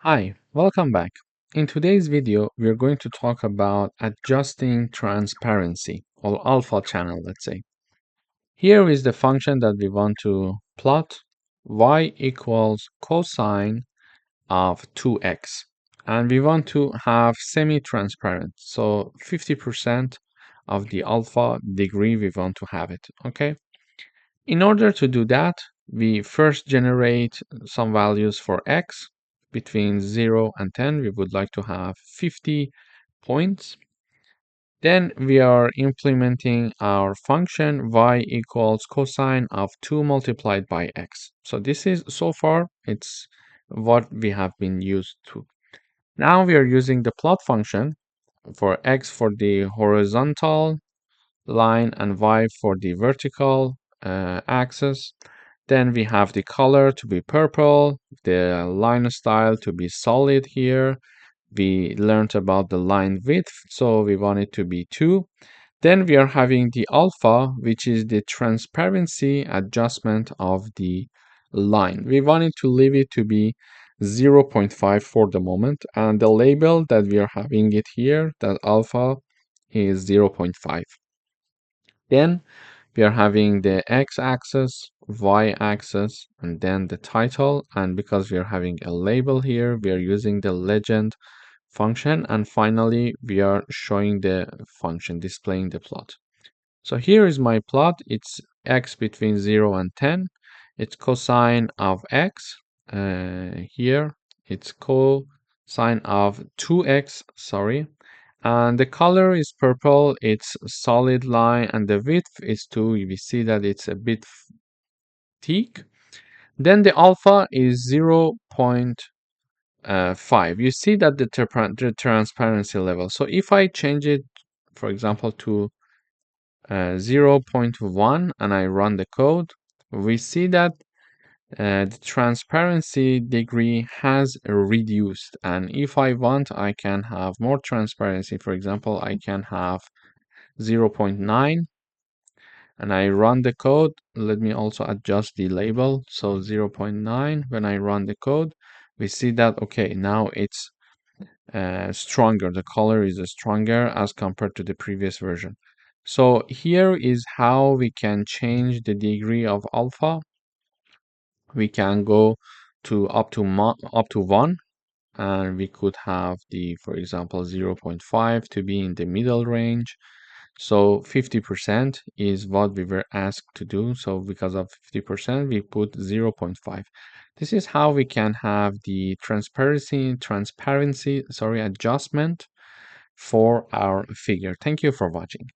Hi, welcome back. In today's video, we're going to talk about adjusting transparency or alpha channel, let's say. Here is the function that we want to plot y equals cosine of 2x. And we want to have semi-transparent, so 50% of the alpha degree we want to have it, okay? In order to do that, we first generate some values for x. Between 0 and 10, we would like to have 50 points. Then we are implementing our function y equals cosine of 2 multiplied by x. So this is, so far, it's what we have been used to. Now we are using the plot function for x for the horizontal line and y for the vertical axis. Then we have the color to be purple, the line style to be solid here. We learned about the line width, so we want it to be 2. Then we are having the alpha, which is the transparency adjustment of the line. We wanted to leave it to be 0.5 for the moment, and the label that we are having it here, that alpha is 0.5. Then we are having the x-axis, y-axis, and then the title. And because we are having a label here, we are using the legend function. And finally, we are showing the function, displaying the plot. So here is my plot. It's x between 0 and 10. It's cosine of x. Here, it's cosine of 2x, sorry. And the color is purple, it's solid line, and the width is 2. We see that it's a bit thick. Then the alpha is 0.5. You see that the transparency level. So if I change it, for example, to 0.1 and I run the code, we see that the transparency degree has reduced, and if I want, I can have more transparency. For example, I can have 0.9 and I run the code. Let me also adjust the label. So 0.9, when I run the code, we see that, okay, now it's stronger. The color is stronger as compared to the previous version. So here is how we can change the degree of alpha. We can go to up to 1, and we could have the, for example, 0.5 to be in the middle range. So 50% is what we were asked to do. So because of 50%, we put 0.5. This is how we can have the transparency adjustment for our figure. Thank you for watching.